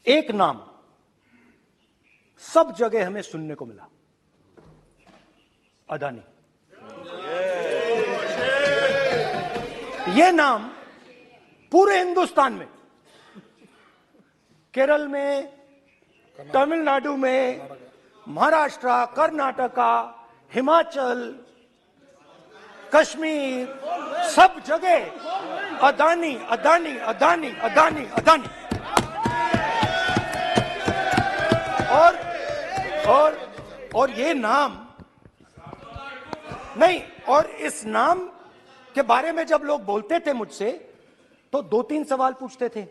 एक नाम सब जगह हमें सुनने को मिला, अदानी। यह नाम पूरे हिंदुस्तान में, केरल में, तमिलनाडु में, महाराष्ट्र, कर्नाटका, हिमाचल, कश्मीर, सब जगह अदानी अदानी अदानी अदानी अदानी। और ये नाम नहीं, और इस नाम के बारे में जब लोग बोलते थे मुझसे तो 2-3 सवाल पूछते थे।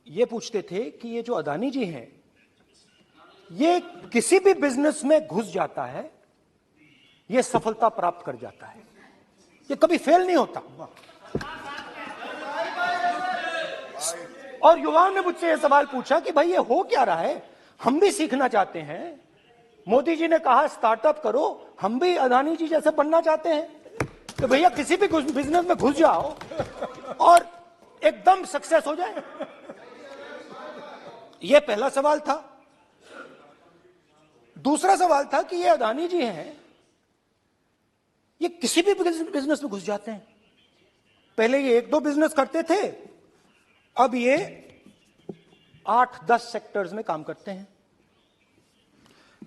ये पूछते थे कि ये जो अदानी जी हैं, ये किसी भी बिजनेस में घुस जाता है, ये सफलता प्राप्त कर जाता है, ये कभी फेल नहीं होता। और युवाओं ने मुझसे यह सवाल पूछा कि भाई ये हो क्या रहा है, हम भी सीखना चाहते हैं। मोदी जी ने कहा स्टार्टअप करो, हम भी अदानी जी जैसे बनना चाहते हैं। तो भैया किसी भी बिजनेस में घुस जाओ और एकदम सक्सेस हो जाए। यह पहला सवाल था। दूसरा सवाल था कि ये अदानी जी हैं, ये किसी भी बिजनेस में घुस जाते हैं। पहले ये 1-2 बिजनेस करते थे, अब ये 8-10 सेक्टर्स में काम करते हैं।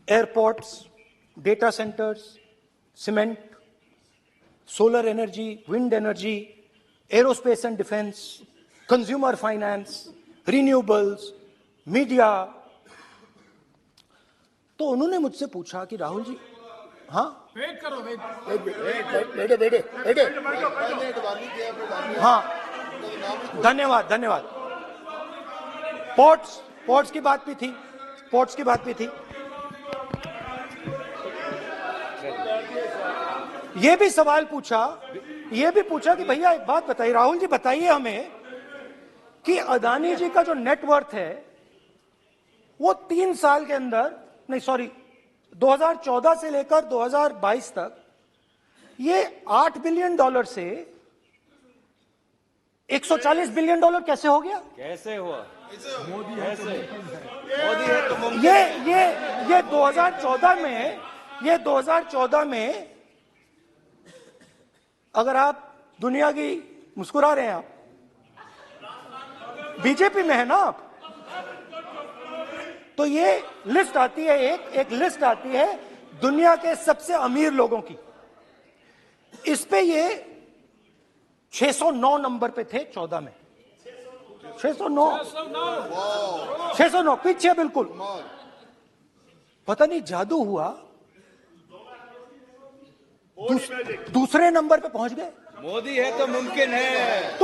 Airports, data centres, cement, solar energy, wind energy, aerospace and defence, consumer finance, renewables, media. तो उन्होंने मुझसे पूछा कि राहुल जी, हाँ वेट करो, बेटे हाँ, धन्यवाद। पोर्ट्स की बात भी थी। ये भी सवाल पूछा, कि भैया एक बात बताइए, राहुल जी बताइए हमें कि अदानी जी का जो नेटवर्थ है वो 3 साल के अंदर, नहीं सॉरी 2014 से लेकर 2022 तक ये $8 बिलियन से $140 बिलियन कैसे हो गया? कैसे हुआ? मोदी है तो मुमकिन। ये 2014 में अगर आप दुनिया की, मुस्कुरा रहे हैं आप, बीजेपी में है ना आप, तो ये लिस्ट आती है, एक लिस्ट आती है दुनिया के सबसे अमीर लोगों की। इस पे ये 609 नंबर पे थे 14 में। 609 पीछे बिल्कुल। पता नहीं जादू हुआ, दूसरे नंबर पे पहुंच गए। मोदी है तो मुमकिन है।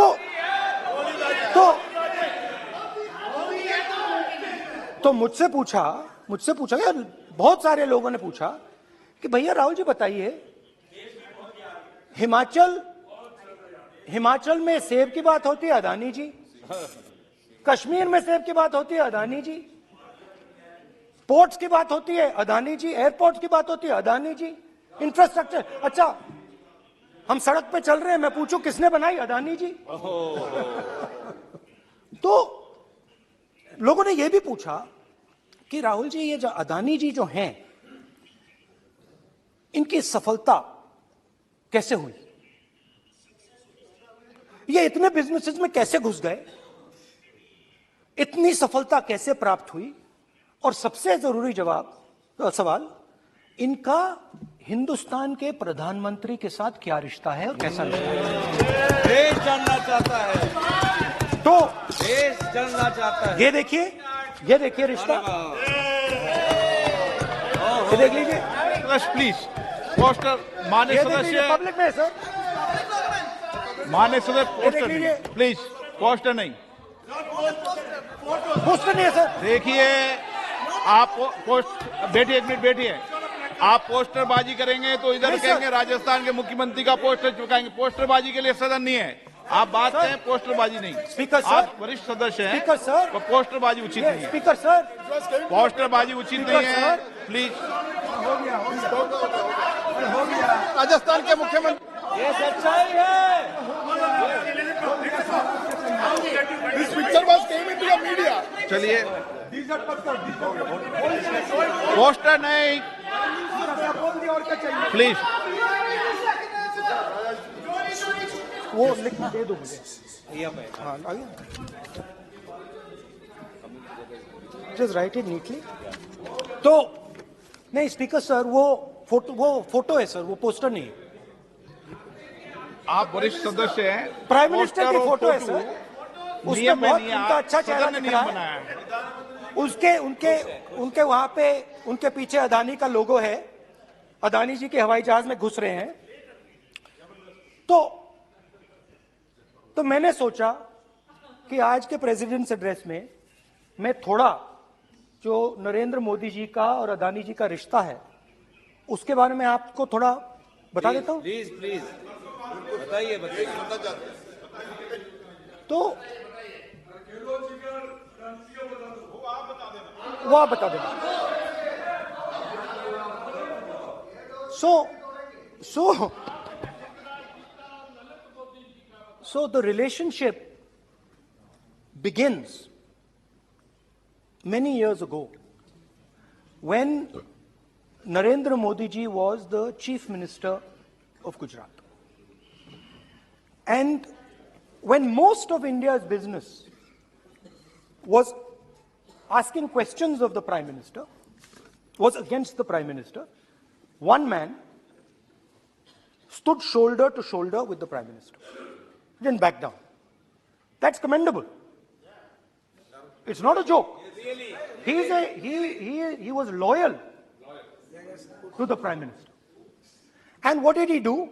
तो मुझसे पूछा यार, बहुत सारे लोगों ने पूछा कि भैया राहुल जी बताइए, हिमाचल में सेब की बात होती है, अदानी जी। कश्मीर में सेब की बात होती है, अदानी जी। पोर्ट्स की बात होती है, अदानी जी। एयरपोर्ट्स की बात होती है, अदानी जी। इंफ्रास्ट्रक्चर, अच्छा हम सड़क पे चल रहे हैं, मैं पूछूं किसने बनाई, अदानी जी। तो लोगों ने यह भी पूछा कि राहुल जी ये जो अदानी जी जो हैं, इनकी सफलता कैसे हुई, ये इतने बिजनेसेस में कैसे घुस गए, इतनी सफलता कैसे प्राप्त हुई, और सबसे जरूरी सवाल, इनका हिंदुस्तान के प्रधानमंत्री के साथ क्या रिश्ता है और कैसा रिश्ता है? देश जानना चाहता है, तो देश जानना चाहता है। ये देखिए रिश्ता, ये देख लीजिए। प्लीज पोस्टर माननीय सदस्य, पब्लिक में सर, माननीय सदस्य पोस्टर नहीं, प्लीज पोस्टर नहीं है सर। देखिए आप बैठिए, 1 मिनट बैठिए। आप पोस्टरबाजी करेंगे तो इधर कहेंगे राजस्थान के मुख्यमंत्री का पोस्टर चिपकाएंगे। पोस्टरबाजी के लिए सदन नहीं है। आप बात करें, पोस्टरबाजी नहीं। स्पीकर सर, आप वरिष्ठ सदस्य हैं, स्पीकर सर, तो पोस्टरबाजी उचित नहीं है। स्पीकर सर, पोस्टरबाजी उचित नहीं है, प्लीज। राजस्थान के मुख्यमंत्री, ये सच्चाई है। चलिए, पोस्टर नहीं, प्लीज। वो लिख के दे दो मुझे। हाँ, आइए। Just write it neatly. तो नहीं स्पीकर सर, वो फोटो है सर, वो पोस्टर नहीं है। आप वरिष्ठ सदस्य हैं, प्राइम मिनिस्टर की पोस्टर और फोटो है फोटो सर, उसमें नियम में बहुत नहीं है, उनका अच्छा सदन चेहरा ने दिख नियम रहा बनाया है। है। उनके वहां पे उनके पीछे अदानी का लोगो है, अदानी जी के हवाई जहाज में घुस रहे हैं। तो मैंने सोचा कि आज के प्रेसिडेंट्स एड्रेस में मैं थोड़ा जो नरेंद्र मोदी जी का और अदानी जी का रिश्ता है उसके बारे में आपको थोड़ा बता देता हूं। प्लीज प्लीज बताइए बताइए। तो वो आप बता देना। So the relationship begins many years ago when Narendra Modi ji was the Chief Minister of Gujarat. And when most of India's business was asking questions of the Prime Minister, was against the Prime Minister, one man stood shoulder to shoulder with the Prime Minister. He didn't back down. That's commendable. It's not a joke. He was loyal to the Prime Minister. And what did he do?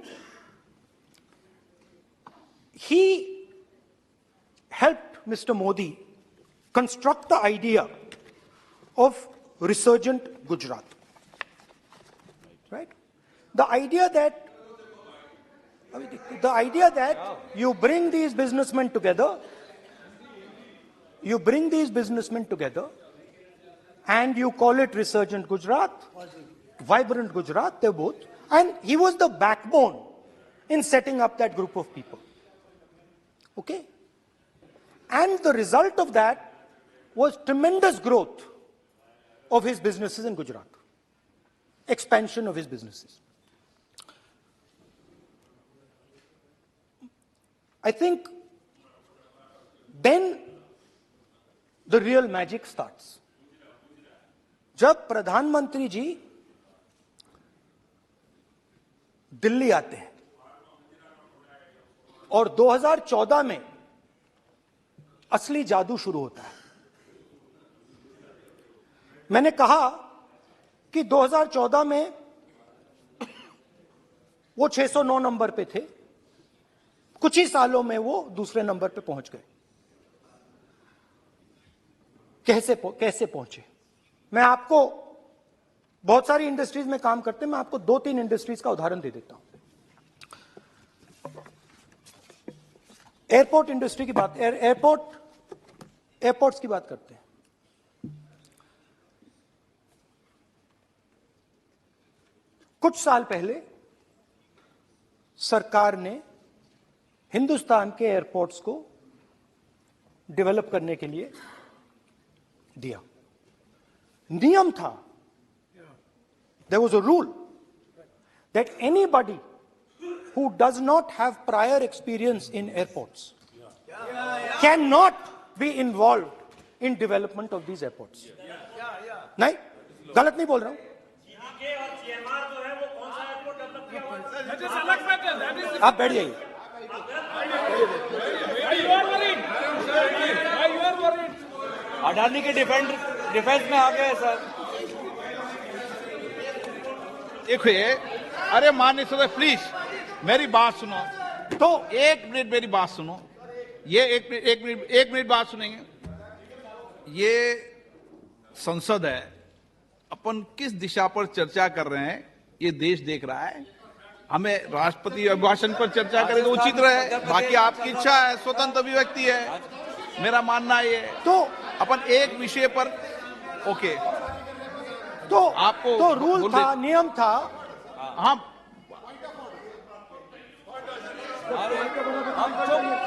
He helped Mr. Modi construct the idea of resurgent Gujarat. Right? The idea that you bring these businessmen together, and you call it resurgent Gujarat, vibrant Gujarat, they're both. And he was the backbone in setting up that group of people. Okay? And the result of that was tremendous growth of his businesses in Gujarat. Expansion of his businesses. I think then the real magic starts. जब प्रधानमंत्री जी दिल्ली आते हैं और 2014 में असली जादू शुरू होता है। मैंने कहा कि 2014 में वो 609 नंबर पे थे, कुछ ही सालों में वो दूसरे नंबर पे पहुंच गए। कैसे पहुंचे? मैं आपको, बहुत सारी इंडस्ट्रीज में काम करते हैं, मैं आपको 2-3 इंडस्ट्रीज का उदाहरण दे देता हूं। एयरपोर्ट इंडस्ट्री की बात, एयरपोर्ट्स की बात करते हैं। कुछ साल पहले सरकार ने हिंदुस्तान के एयरपोर्ट्स को डेवलप करने के लिए दिया। नियम था, there was a rule that anybody who does not have prior experience in airports cannot be involved in development of these airports. नहीं, गलत नहीं बोल रहा हूं। आप बैठ जाइए। अडानी के डिफेंस में आ गए सर। देखिए, अरे माननीय सदस्य प्लीज मेरी बात सुनो। तो 1 मिनट मेरी बात सुनो। ये एक मिनट बात सुनेंगे। ये संसद है, अपन किस दिशा पर चर्चा कर रहे हैं ये देश देख रहा है। हमें राष्ट्रपति अभिभाषण पर चर्चा करें तो उचित रहे, बाकी आपकी इच्छा है, स्वतंत्र अभिव्यक्ति है। मेरा मानना ये है तो अपन एक विषय पर ओके। तो आपको तो रूल था, नियम था। हाँ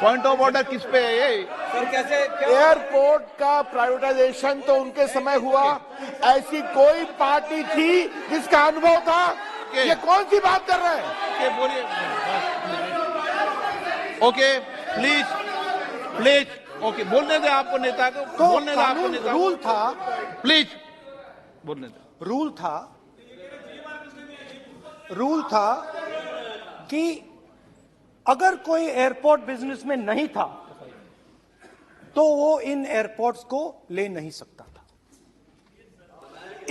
पॉइंट ऑफ ऑर्डर किस पे है ये? सर कैसे क्या एयरपोर्ट का प्राइवेटाइजेशन तो उनके समय हुआ, ऐसी कोई पार्टी थी जिसका अनुभव था? ये कौन सी बात कर रहे हैं? ओके बोलिए। ओके प्लीज प्लीज, ओके बोलने दे आपको नेता को, तो बोलने दे आपको कानून नेता को, रूल था, प्लीज बोलने दे। रूल था कि अगर कोई एयरपोर्ट बिजनेस में नहीं था तो वो इन एयरपोर्ट्स को ले नहीं सकता था।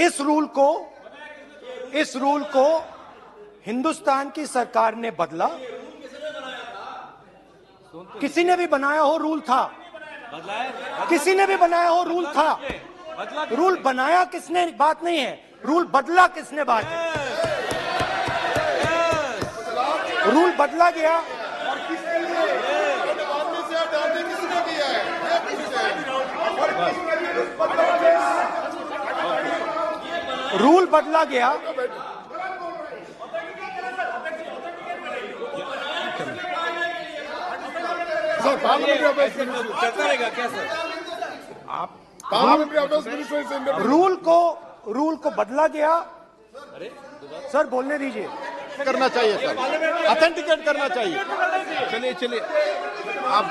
इस रूल को हिंदुस्तान की सरकार ने बदला। किसी ने भी बनाया हो रूल था, किसी ने भी बनाया हो रूल था। रूल बनाया किसने बात नहीं है, रूल बदला किसने बात है। रूल बदला गया, रूल बदला गया। चलता रहेगा क्या सर? रूल को बदला गया। सर बोलने दीजिए। करना चाहिए सर, ऑथेंटिकेट करना चाहिए। चलिए चलिए आप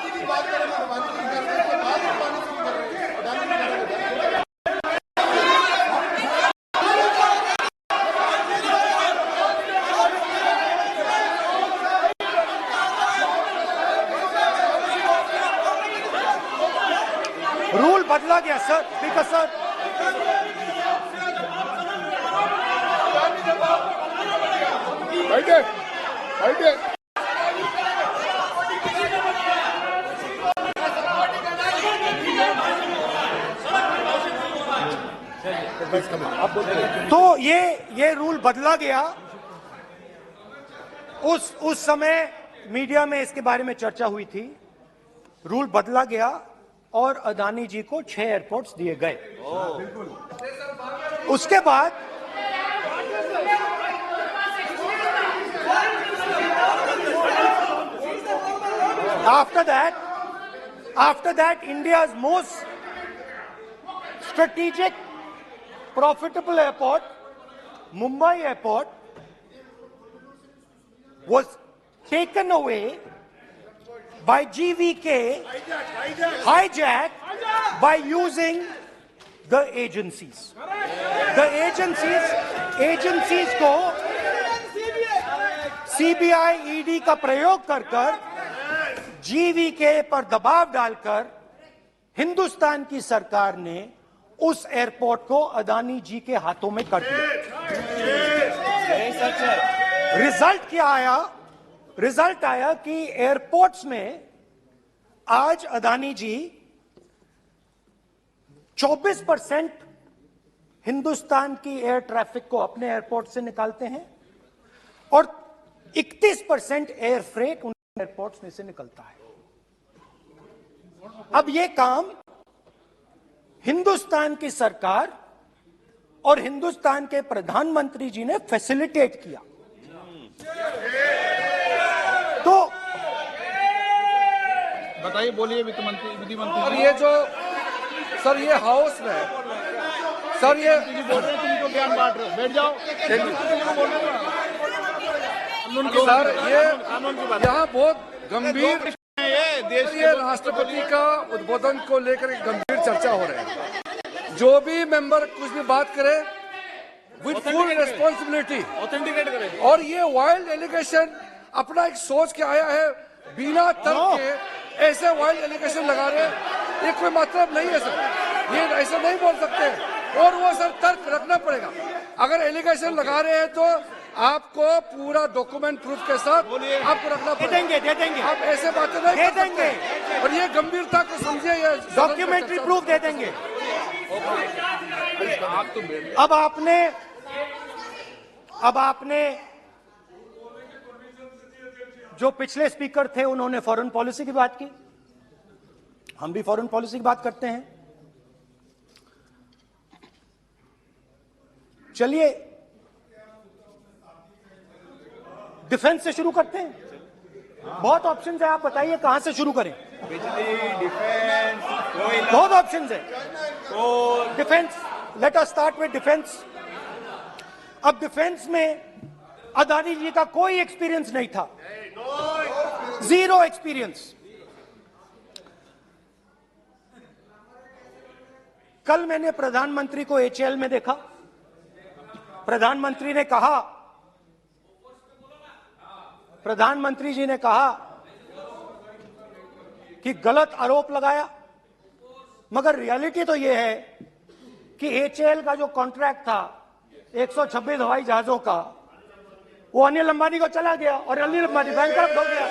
रूल बदला गया सर, स्पीकर सर। बैठे बैठे। तो ये रूल बदला गया। उस समय मीडिया में इसके बारे में चर्चा हुई थी। रूल बदला गया और अदानी जी को 6 एयरपोर्ट्स दिए गए। उसके बाद after that India's most strategic profitable airport, Mumbai airport, was taken away by GVK, hijacked by using the agencies. The agencies को CBI, ED का प्रयोग कर GVK पर दबाव डालकर हिंदुस्तान की सरकार ने उस एयरपोर्ट को अदानी जी के हाथों में कर दिया। सच है। रिजल्ट क्या आया? रिजल्ट आया कि एयरपोर्ट्स में आज अदानी जी 24% हिंदुस्तान की एयर ट्रैफिक को अपने एयरपोर्ट से निकालते हैं और 31% एयर फ्रेट उन एयरपोर्ट्स में से निकलता है। अब यह काम हिंदुस्तान की सरकार और हिंदुस्तान के प्रधानमंत्री जी ने फैसिलिटेट किया। तो बताइए, बोलिए वित्त मंत्री, विधि मंत्री। और ये जो सर ये हाउस में सर ये बोल रहे हैं, तुम तो ज्ञान बांट रहे हो, बैठ जाओ। सर ये यहाँ बहुत गंभीर ये देश ये राष्ट्रपति का उद्बोधन को लेकर एक गंभीर चर्चा हो रही है। जो भी मेंबर कुछ भी बात करे विद फुल रिस्पॉन्सिबिलिटी ऑथेंटिकेट करें। और ये वाइल्ड एलिगेशन अपना एक सोच के आया है, बिना तर्क के ऐसे वाइल्ड एलिगेशन लगा रहे, ये कोई मतलब नहीं है सर। ये ऐसे नहीं बोल सकते और वो सर तर्क रखना पड़ेगा। अगर एलिगेशन लगा रहे हैं तो आपको पूरा डॉक्यूमेंट प्रूफ के साथ आपको रखना पड़ेगा। दे देंगे आप ऐसे बातें नहीं दे कर सकते। देंगे। और ये गंभीरता को समझिए, ये डॉक्यूमेंट्री प्रूफ दे देंगे। अब आपने जो पिछले स्पीकर थे उन्होंने फॉरेन पॉलिसी की बात की, हम भी फॉरेन पॉलिसी की बात करते हैं। चलिए डिफेंस से शुरू करते हैं। बहुत ऑप्शन है, आप बताइए कहां से शुरू करें। बिजली, डिफेंस, कोयला, बहुत ऑप्शन है। Coal, defence, let us start with defence. अब डिफेंस में अदानी जी का कोई एक्सपीरियंस नहीं था, जीरो एक्सपीरियंस। कल मैंने प्रधानमंत्री को एचएएल में देखा। प्रधानमंत्री जी ने कहा कि गलत आरोप लगाया, मगर रियलिटी तो यह है कि एचएएल का जो कॉन्ट्रैक्ट था 126 हवाई जहाजों का, वो अनिल अंबानी को चला गया और अनिल अंबानी बैंकरप्ट हो गया।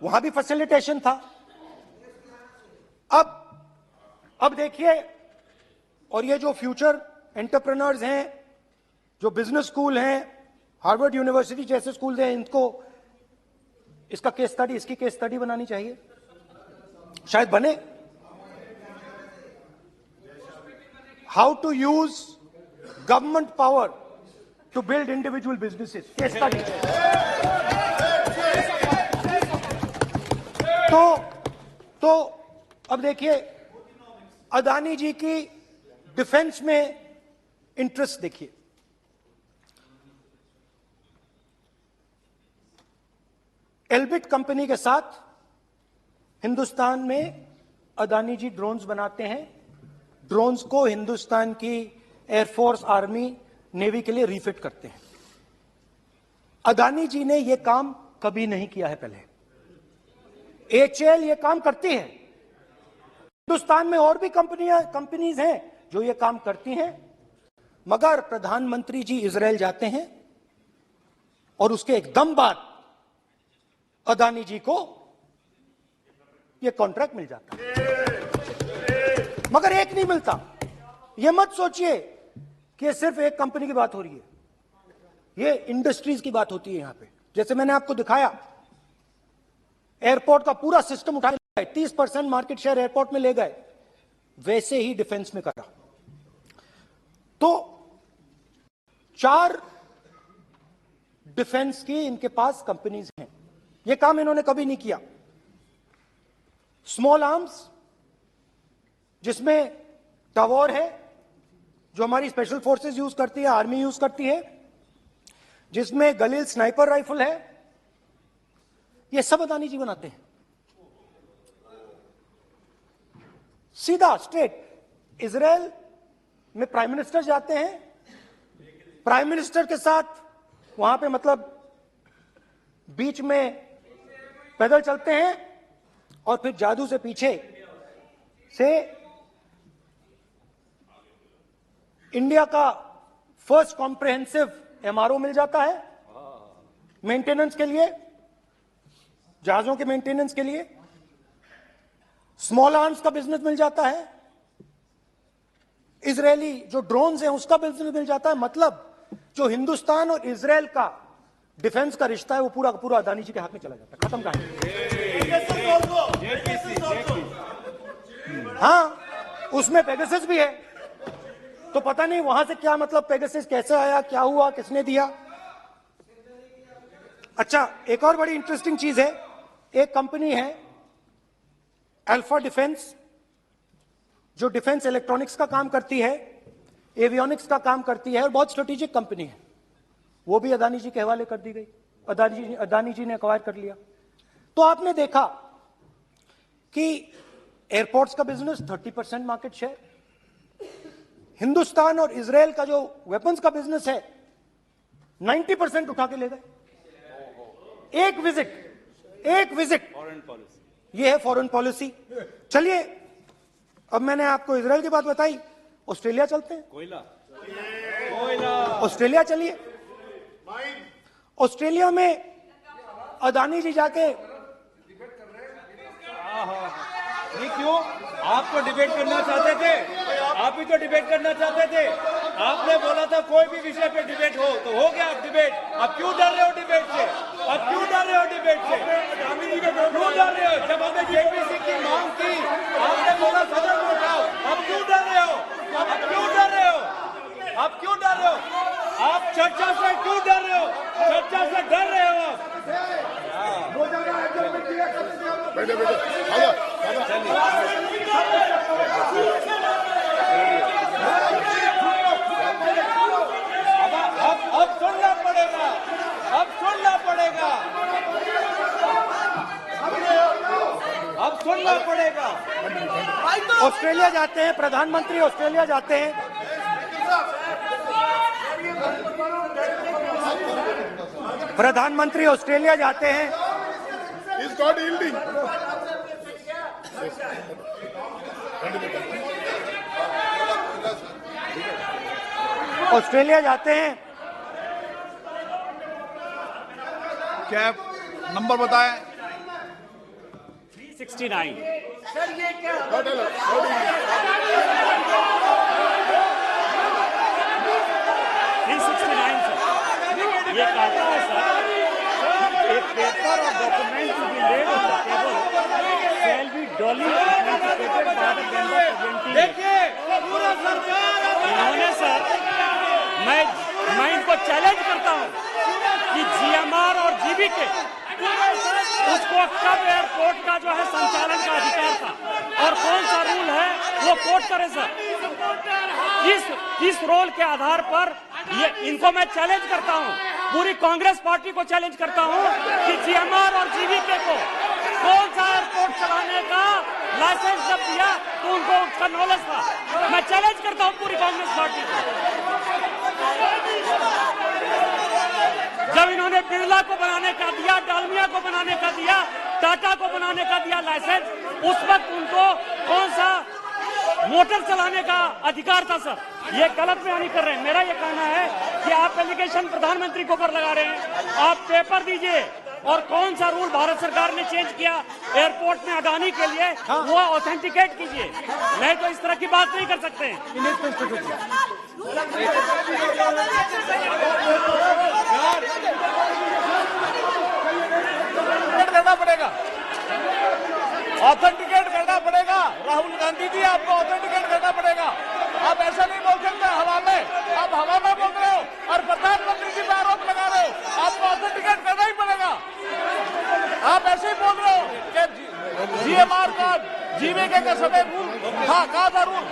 वहां भी फैसिलिटेशन था। अब देखिए, और ये जो फ्यूचर एंटरप्रेन्योर्स हैं, जो बिजनेस स्कूल हैं, हार्वर्ड यूनिवर्सिटी जैसे स्कूल हैं, इनको इसका केस स्टडी, इसकी केस स्टडी बनानी चाहिए, शायद बने। How to use government power to build individual businesses, case study. तो अब देखिए, अदानी जी की डिफेंस में इंटरेस्ट देखिए। एल्बिट कंपनी के साथ हिंदुस्तान में अदानी जी ड्रोन्स बनाते हैं। ड्रोन्स को हिंदुस्तान की एयरफोर्स, आर्मी, नेवी के लिए रिफिट करते हैं। अदानी जी ने यह काम कभी नहीं किया है पहले। एचएएल ये काम करती है। हिंदुस्तान में और भी कंपनीज हैं जो ये काम करती हैं, मगर प्रधानमंत्री जी इजराइल जाते हैं और उसके एकदम बाद अदानी जी को ये कॉन्ट्रैक्ट मिल जाता है, मगर एक नहीं मिलता। ये मत सोचिए कि ये सिर्फ एक कंपनी की बात हो रही है, ये इंडस्ट्रीज की बात होती है यहां पे। जैसे मैंने आपको दिखाया, एयरपोर्ट का पूरा सिस्टम उठा के 30% मार्केट शेयर एयरपोर्ट में ले गए, वैसे ही डिफेंस में करा। तो 4 डिफेंस की इनके पास कंपनीज हैं। यह काम इन्होंने कभी नहीं किया। स्मॉल आर्म्स, जिसमें टावर है जो हमारी स्पेशल फोर्सेस यूज करती है, आर्मी यूज करती है, जिसमें गलील स्नाइपर राइफल है, ये सब अदानी जी बनाते हैं। सीधा स्ट्रेट इजराइल में प्राइम मिनिस्टर जाते हैं, प्राइम मिनिस्टर के साथ वहां पे मतलब बीच में पैदल चलते हैं और फिर जादू से पीछे से इंडिया का फर्स्ट कॉम्प्रिहेंसिव एमआरओ मिल जाता है मेंटेनेंस के लिए, जहाजों के मेंटेनेंस के लिए। स्मॉल आर्म्स का बिजनेस मिल जाता है, इजरायली जो ड्रोन्स हैं उसका बिजनेस मिल जाता है। मतलब जो हिंदुस्तान और इजराइल का डिफेंस का रिश्ता है वो पूरा पूरा अदानी जी के हाथ में चला जाता है, खत्म कहानी। हाँ, उसमें पेगासस भी है, तो पता नहीं वहां से क्या मतलब पेगासस कैसे आया, क्या हुआ, किसने दिया। अच्छा, एक और बड़ी इंटरेस्टिंग चीज है, एक कंपनी है अल्फा डिफेंस, जो डिफेंस इलेक्ट्रॉनिक्स का काम करती है, एवियोनिक्स का काम करती है और बहुत स्ट्रेटेजिक कंपनी है। वो भी अदानी जी के हवाले कर दी गई, अदानी जी ने एक्वायर कर लिया। तो आपने देखा कि एयरपोर्ट्स का बिजनेस 30% मार्केट शेयर, हिंदुस्तान और इजराइल का जो वेपन्स का बिजनेस है 90% उठा के ले गए। एक विजिट, ये है फॉरेन पॉलिसी। चलिए, अब मैंने आपको इजराइल की बात बताई, ऑस्ट्रेलिया चलते हैं। कोयला, ऑस्ट्रेलिया चलिए। ऑस्ट्रेलिया में अदानी जी जाके, ये क्यों? आप तो डिबेट करना चाहते थे, आप ही तो डिबेट करना चाहते थे। आपने बोला था कोई भी विषय पे डिबेट हो, तो हो गया अब डिबेट। अब क्यों डर रहे हो डिबेट से? अब क्यों डर रहे हो डिबेट से? क्यों डर रहे हो? जब हमने जेपीसी की मांग की, आपने बोला सदन में उठाओ। अब क्यों डर रहे हो? अब क्यों डर रहे हो? अब क्यों डर रहे हो? आप चर्चा से क्यों डर रहे हो? चर्चा बैठो बैठो आजा अब सुनना पड़ेगा, अब सुनना पड़ेगा, अब सुनना पड़ेगा। ऑस्ट्रेलिया जाते हैं प्रधानमंत्री, ऑस्ट्रेलिया जाते हैं। प्रधानमंत्री ऑस्ट्रेलिया जाते हैं। इज गॉट यील्डिंग ऑस्ट्रेलिया जाते हैं। क्या नंबर बताएं? 369। ये कहता है सर, एक पेपर और document to be laid on the table shall be duly authenticated by the member presenting. देखिए पूरा सरकार इन्होंने सर, मैं इनको चैलेंज करता हूं कि जीएमआर और जीबीके उसको कब एयरपोर्ट का जो है संचालन का अधिकार था और कौन सा रूल है वो कोट करे सर। किस रोल के आधार पर ये इनको मैं चैलेंज करता हूं, पूरी कांग्रेस पार्टी को चैलेंज करता हूं कि जीएमआर और जीबीके को कौन सा एयरपोर्ट चलाने का लाइसेंस जब दिया तो उनको उसका नॉलेज था। मैं चैलेंज करता हूं पूरी कांग्रेस पार्टी को। जब इन्होंने बिरला को बनाने का दिया, डालमिया को बनाने का दिया, टाटा को बनाने का दिया लाइसेंस, उस वक्त उनको कौन सा मोटर चलाने का अधिकार था सर? ये गलत बयानी कर रहे हैं। मेरा ये कहना है कि आप एलिगेशन प्रधानमंत्री को ऊपर लगा रहे हैं, आप पेपर दीजिए और कौन सा रूल भारत सरकार ने चेंज किया एयरपोर्ट में अडानी के लिए वो ऑथेंटिकेट कीजिए, नहीं तो इस तरह की बात नहीं कर सकते हैं। करना पड़ेगा, ऑथेंटिकेट करना पड़ेगा। राहुल गांधी जी आपको ऑथेंटिकेट करना पड़ेगा। आप ऐसा नहीं बोल सकते हवा में, आप हवा में बोल रहे हो और प्रधानमंत्री जी पे आरोप लगा रहे हो। आपको ऑथेंटिकेट करना ही पड़ेगा। आप ऐसे ही बोल रहे हो कि जीएमआर का जीवीके का समय रूल था, कहा था रूल?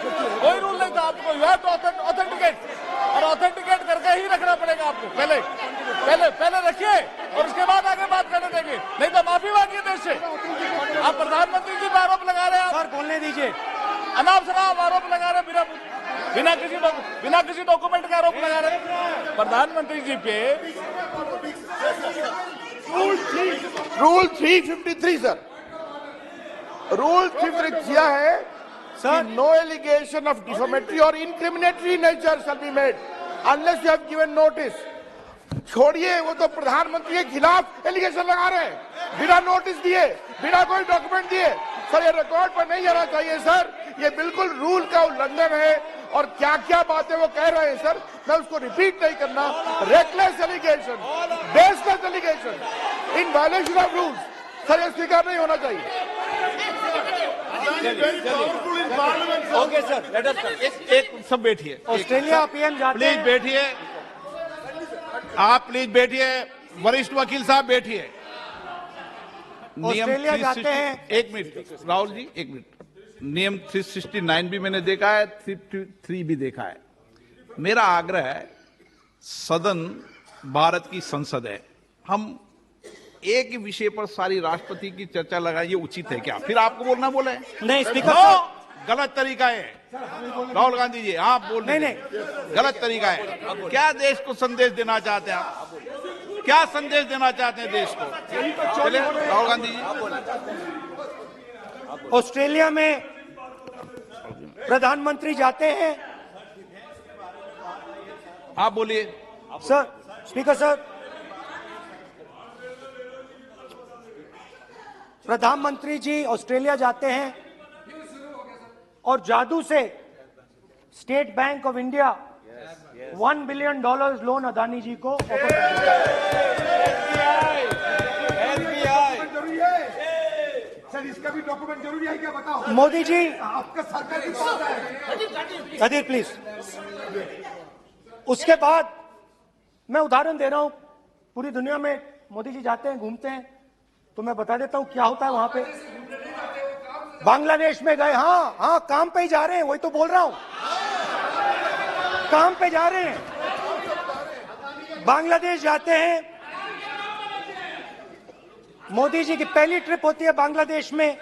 कोई रूल नहीं था। आपको यह तो ऑथेंटिकेट और ऑथेंटिकेट करके ही रखना पड़ेगा आपको। पहले रखिए और उसके बाद आगे बात करने देंगे, नहीं तो माफी मांगिए देश से। आप प्रधानमंत्री जी पर आरोप लगा रहे हैं, सर बोलने दीजिए। अनाप शनाप आरोप लगा रहे हैं, बिना किसी डॉक्यूमेंट के आरोप लगा रहे हैं प्रधानमंत्री जी पे। रूल 353 सर, रूल 353 किया है sir, no allegation of defamatory और incriminatory nature shall be made unless you have given notice. छोड़िए, वो तो प्रधानमंत्री के खिलाफ एलिगेशन लगा रहे हैं बिना नोटिस दिए, बिना कोई डॉक्यूमेंट दिए। सर ये रिकॉर्ड पर नहीं जाना चाहिए सर, ये बिल्कुल रूल का उल्लंघन है। और क्या क्या बातें वो कह रहे हैं सर, मैं उसको रिपीट नहीं करना। Reckless allegation, baseless allegation, in violation of rules, sir ये स्वीकार नहीं होना चाहिए। ओके सर, लेट अस एक सब बैठिए। ऑस्ट्रेलिया पीएम जाते प्लीज हैं। बैठिए, आप प्लीज बैठिए। वरिष्ठ वकील साहब बैठिए। ऑस्ट्रेलिया जाते हैं। एक मिनट राहुल जी, एक मिनट। नियम 369 भी मैंने देखा है, 353 भी देखा है। मेरा आग्रह है, सदन भारत की संसद है, हम एक ही विषय पर सारी राष्ट्रपति की चर्चा लगाए, ये उचित है क्या? फिर आपको बोलना बोले नहीं स्पीकर नो, साहब। गलत तरीका है राहुल गांधी जी, आप बोल नहीं, गलत तरीका है। क्या देश को संदेश देना चाहते हैं आप? क्या संदेश देना चाहते हैं देश को? चलिए राहुल गांधी जी। ऑस्ट्रेलिया में प्रधानमंत्री जाते हैं। आप बोलिए सर, स्पीकर सर, प्रधानमंत्री जी ऑस्ट्रेलिया जाते हैं और जादू से State Bank of India $1 billion loan Adani ji को ऑफर कर दिया। सर इसका भी डॉक्यूमेंट जरूरी है क्या, बताओ? मोदी जी, आपका सरकार की बात है। कदीर प्लीज। उसके बाद मैं उदाहरण दे रहा हूं, पूरी दुनिया में मोदी जी जाते हैं, घूमते हैं, तो मैं बता देता हूं क्या होता है वहां पे। बांग्लादेश में गए, हाँ हाँ, काम पे ही जा रहे हैं, वही तो बोल रहा हूं, काम पे जा रहे हैं, बांग्लादेश जाते हैं। मोदी जी की पहली ट्रिप होती है बांग्लादेश में,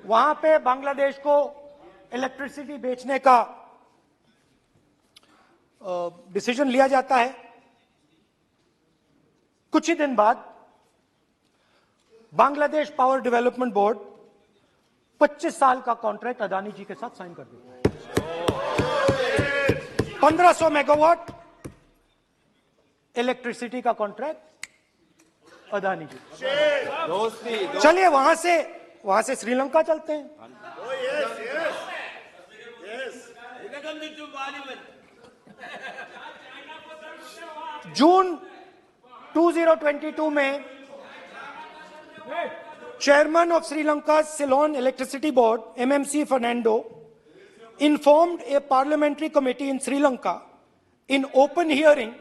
वहां पे बांग्लादेश को इलेक्ट्रिसिटी बेचने का डिसीजन लिया जाता है। कुछ ही दिन बाद बांग्लादेश पावर डेवलपमेंट बोर्ड 25 साल का कॉन्ट्रैक्ट अदानी जी के साथ साइन कर देता है। 1500 मेगावाट इलेक्ट्रिसिटी का कॉन्ट्रैक्ट अदानी जी। चलिए वहां से श्रीलंका चलते हैं। जून 2022 में Chairman of Sri Lanka's Ceylon Electricity Board, MMC Fernando, informed a parliamentary committee in Sri Lanka in open hearing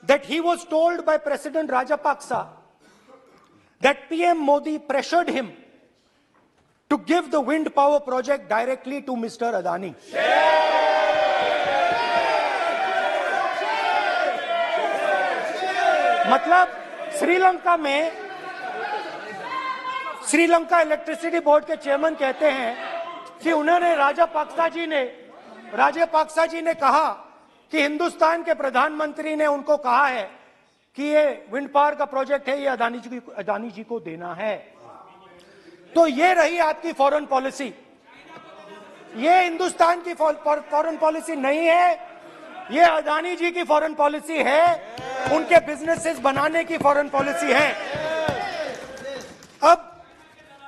that he was told by President Rajapaksa that PM Modi pressured him to give the wind power project directly to Mr. Adani. मतलब Sri Lanka electricity board के chairman कहते हैं कि उन्होंने राजापाक्सा जी ने कहा कि हिंदुस्तान के प्रधानमंत्री ने उनको कहा है कि ये विंड पावर का प्रोजेक्ट है, ये अदानी जी को देना है। तो ये रही आपकी फॉरेन पॉलिसी। ये हिंदुस्तान की फॉरेन पॉलिसी नहीं है, ये अदानी जी की फॉरेन पॉलिसी है, उनके बिजनेसेस बनाने की फॉरेन पॉलिसी है। अब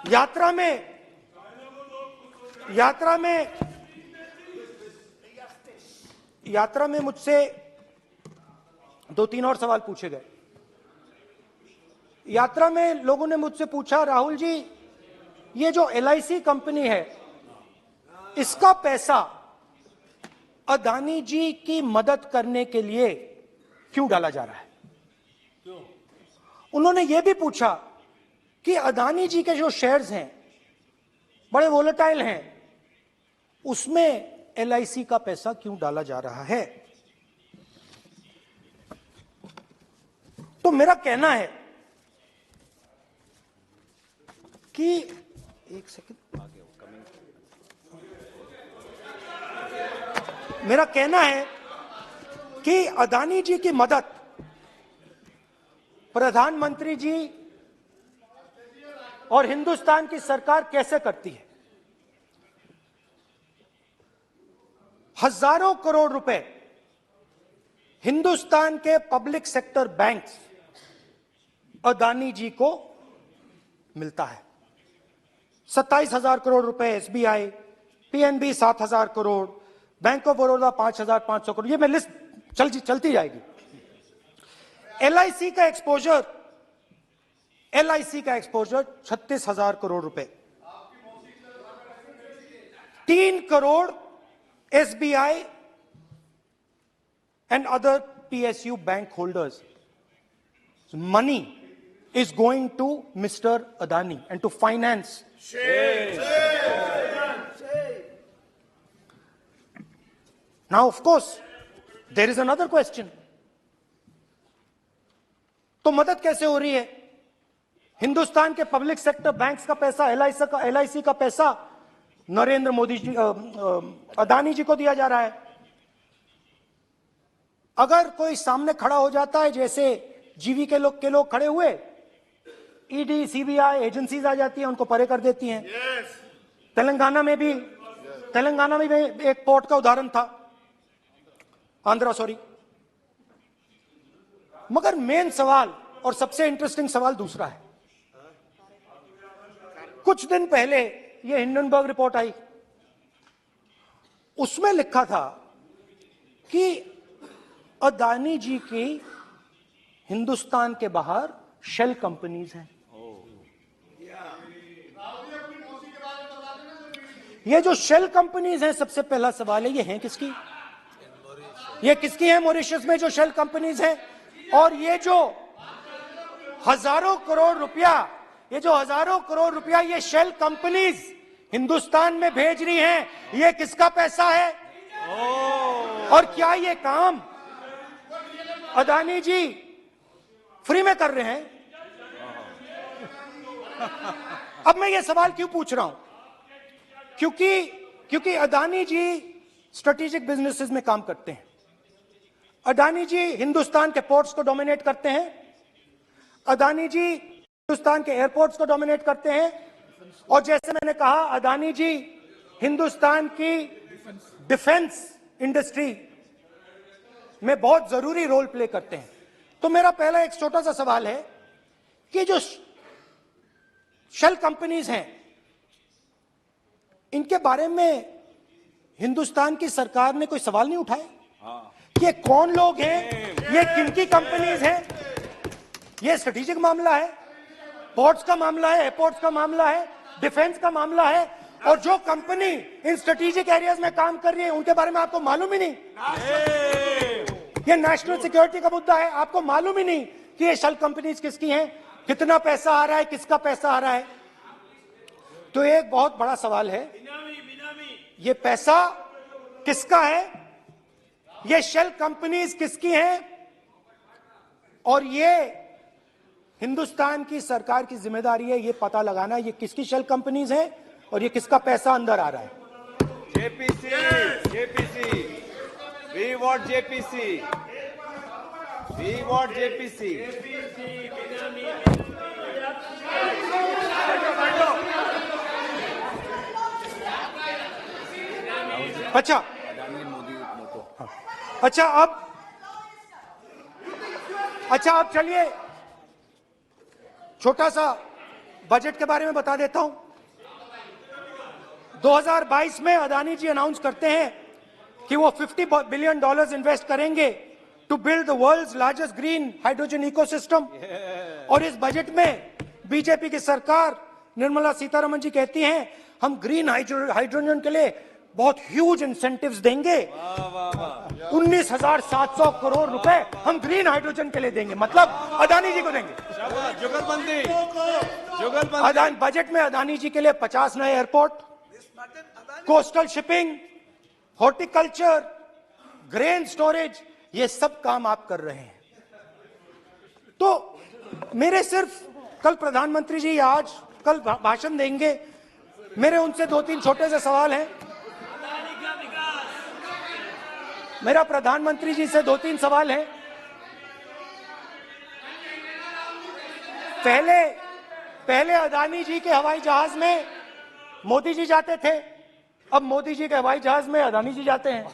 यात्रा में मुझसे 2-3 और सवाल पूछे गए। यात्रा में लोगों ने मुझसे पूछा, राहुल जी ये जो LIC कंपनी है इसका पैसा अदानी जी की मदद करने के लिए क्यों डाला जा रहा है? उन्होंने यह भी पूछा कि अदानी जी के जो शेयर्स हैं बड़े वोलेटाइल हैं, उसमें LIC का पैसा क्यों डाला जा रहा है? तो मेरा कहना है कि एक सेकंड, मेरा कहना है कि अदानी जी की मदद प्रधानमंत्री जी और हिंदुस्तान की सरकार कैसे करती है? हजारों करोड़ रुपए हिंदुस्तान के public sector banks Adani ji को मिलता है। 27,000 करोड़ रुपए SBI, PNB 7,000 crore, bank of Baroda 5,500 crore, ये मैं लिस्ट चलती जाएगी। LIC का एक्सपोजर 36,000 करोड़ रुपए, 3 crore SBI and other PSU bank holders. Money is going to Mr. Adani and to finance. Now, of course, there is another question. तो मदद कैसे हो रही है? हिंदुस्तान के पब्लिक सेक्टर बैंक्स का पैसा, LIC का पैसा नरेंद्र मोदी जी, अदानी जी को दिया जा रहा है। अगर कोई सामने खड़ा हो जाता है, जैसे जीवी के लोग खड़े हुए, ED, CBI एजेंसीज आ जाती हैं, उनको परे कर देती हैं। तेलंगाना में भी एक पोर्ट का उदाहरण था, आंध्रा, सॉरी। मगर मेन सवाल और सबसे इंटरेस्टिंग सवाल दूसरा है। कुछ दिन पहले ये हिंडनबर्ग रिपोर्ट आई, उसमें लिखा था कि अदानी जी की हिंदुस्तान के बाहर शेल कंपनीज हैं। ये जो शेल कंपनीज हैं, सबसे पहला सवाल है, ये हैं किसकी? ये किसकी है मॉरिशस में जो शेल कंपनीज हैं? और ये जो हजारों करोड़ रुपया ये जो हजारों करोड़ रुपया ये शेल कंपनीज हिंदुस्तान में भेज रही हैं, ये किसका पैसा है? और क्या ये काम अदानी जी फ्री में कर रहे हैं? अब मैं ये सवाल क्यों पूछ रहा हूं? क्योंकि अदानी जी स्ट्रेटेजिक बिजनेसेस में काम करते हैं। अदानी जी हिंदुस्तान के पोर्ट्स को डोमिनेट करते हैं। अदानी जी हिंदुस्तान के एयरपोर्ट्स को डोमिनेट करते हैं। और जैसे मैंने कहा, अदानी जी हिंदुस्तान की डिफेंस इंडस्ट्री में बहुत जरूरी रोल प्ले करते हैं। तो मेरा पहला एक छोटा सा सवाल है कि जो शेल कंपनीज हैं, इनके बारे में हिंदुस्तान की सरकार ने कोई सवाल नहीं उठाए? ये कौन लोग हैं? ये किनकी कंपनीज हैं? ये स्ट्रेटेजिक मामला है, पोर्ट्स का मामला है, एयरपोर्ट्स का मामला है, डिफेंस का मामला है। और जो कंपनी इन स्ट्रेटेजिक एरियाज में काम कर रही है, उनके बारे में आपको मालूम ही नहीं। ये नेशनल सिक्योरिटी का मुद्दा है, आपको मालूम ही नहीं कि ये शेल कंपनीज किसकी हैं, कितना पैसा आ रहा है, किसका पैसा आ रहा है। तो एक बहुत बड़ा सवाल है, ये पैसा किसका है? ये शेल कंपनीज किसकी हैं? और ये हिंदुस्तान की सरकार की जिम्मेदारी है ये पता लगाना ये किसकी शेल कंपनीज हैं और ये किसका पैसा अंदर आ रहा है। JPC, we want JPC, we want JPC. अच्छा अब चलिए छोटा सा बजट के बारे में बता देता हूं। 2022 में अदानी जी अनाउंस करते हैं कि वो $50 बिलियन इन्वेस्ट करेंगे to build the world's largest green hydrogen ecosystem. और इस बजट में बीजेपी की सरकार निर्मला सीतारमण जी कहती हैं हम ग्रीन हाइड्रोजन के लिए बहुत ह्यूज इंसेंटिव्स देंगे। 19,700 करोड़ रुपए हम ग्रीन हाइड्रोजन के लिए देंगे, मतलब अदानी जी को देंगे। जुगलबंदी अदानी बजट में अदानी जी के लिए 50 नए airport, coastal shipping, horticulture, grain storage, ये सब काम आप कर रहे हैं। तो मेरे सिर्फ कल प्रधानमंत्री जी आज कल भाषण देंगे, मेरे उनसे 2-3 छोटे से सवाल हैं। मेरा प्रधानमंत्री जी से 2-3 सवाल हैं। पहले अदानी जी के हवाई जहाज में मोदी जी जाते थे, अब मोदी जी के हवाई जहाज में अदानी जी जाते हैं।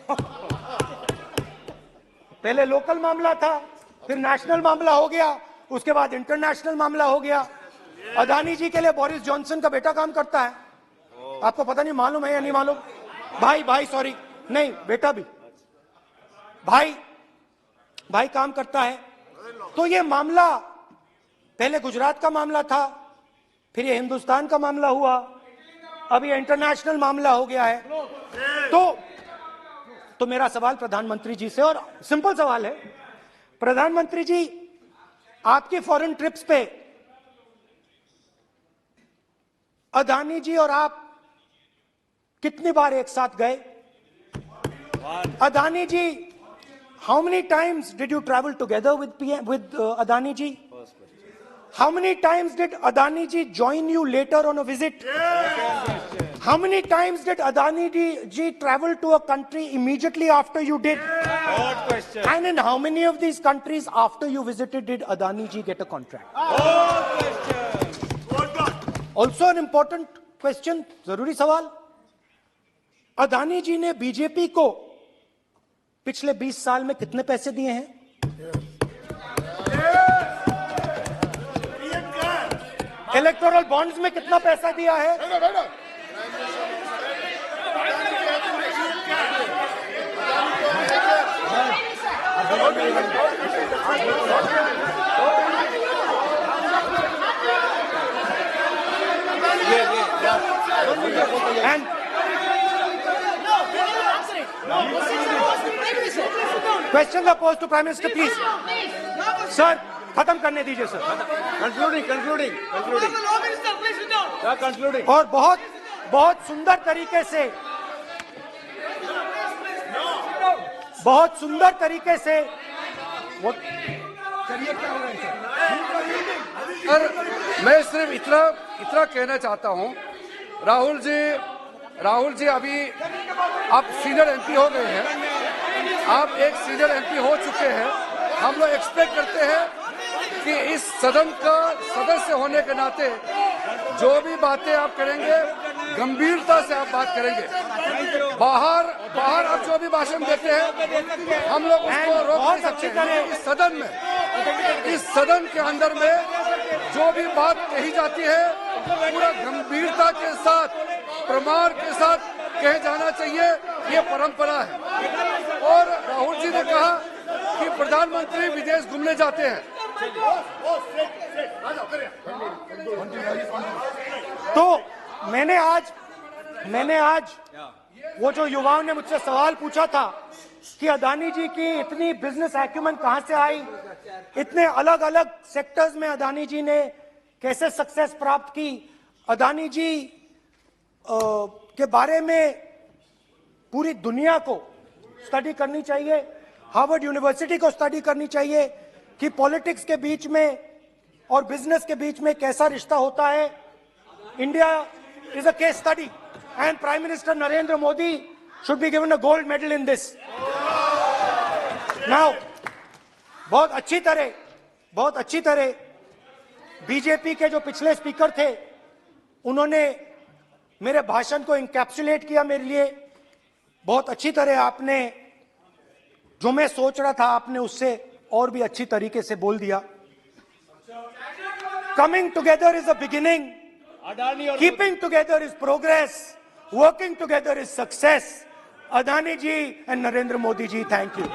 पहले लोकल मामला था, फिर नेशनल मामला हो गया, उसके बाद इंटरनेशनल मामला हो गया। अदानी जी के लिए बोरिस जॉनसन का बेटा काम करता है, आपको पता नहीं मालूम है या नहीं मालूम? भाई सॉरी, नहीं बेटा भी, भाई काम करता है। तो ये मामला पहले गुजरात का मामला था, फिर ये हिंदुस्तान का मामला हुआ, अब ये इंटरनेशनल मामला हो गया है। तो मेरा सवाल प्रधानमंत्री जी से, और सिंपल सवाल है, प्रधानमंत्री जी आपकी फॉरेन ट्रिप्स पे अदानी जी और आप कितनी बार एक साथ गए? अदानी जी, how many times did you travel together with Adani ji? How many times did Adani ji join you later on a visit? How many times did Adani ji travel to a country immediately after you did? Good question. And in how many of these countries after you visited did Adani ji get a contract? Good question. Also an important question, जरूरी सवाल, अदानी जी ने BJP को पिछले 20 साल में कितने पैसे दिए हैं? इलेक्टोरल बॉन्ड्स में कितना पैसा दिया है? And questions are posed to Prime Minister, please. Sir, खत्म करने दीजिए सर। कंक्लूडिंग कंक्लूडिंग कंक्लूडिंग और बहुत बहुत सुंदर तरीके से वो चलिए क्या हो रहा है सर? सर मैं सिर्फ इतना कहना चाहता हूं, राहुल जी अभी आप सीनियर एमपी हो गए हैं, आप एक सीनियर एमपी हो चुके हैं। हम लोग एक्सपेक्ट करते हैं कि इस सदन का सदस्य होने के नाते जो भी बातें आप करेंगे गंभीरता से आप बात करेंगे। बाहर आप जो भी भाषण देते हैं हम लोग उसको रोक नहीं सकते हैं। इस सदन के अंदर में जो भी बात कही जाती है पूरा गंभीरता के साथ, प्रमाण के साथ कहे जाना चाहिए, ये परंपरा है। और राहुल जी ने कहा कि प्रधानमंत्री विदेश घूमने जाते हैं, तो मैंने आज वो जो युवाओं ने मुझसे सवाल पूछा था कि अदानी जी की इतनी बिजनेस एक्यूमेंट कहां से आई, इतने अलग अलग सेक्टर्स में अदानी जी ने कैसे सक्सेस प्राप्त की, अदानी जी के बारे में पूरी दुनिया को स्टडी करनी चाहिए, हार्वर्ड यूनिवर्सिटी को स्टडी करनी चाहिए कि पॉलिटिक्स के बीच में और बिजनेस के बीच में कैसा रिश्ता होता है। India is a case study and prime minister Narendra Modi should be given a gold medal in this. Now बहुत अच्छी तरह बीजेपी के जो पिछले स्पीकर थे उन्होंने मेरे भाषण को इंकैप्सुलेट किया मेरे लिए बहुत अच्छी तरह। आपने जो मैं सोच रहा था आपने उससे और भी अच्छी तरीके से बोल दिया। Coming together is a beginning, keeping together is progress, working together is success. Adani ji and Narendra Modi ji, thank you.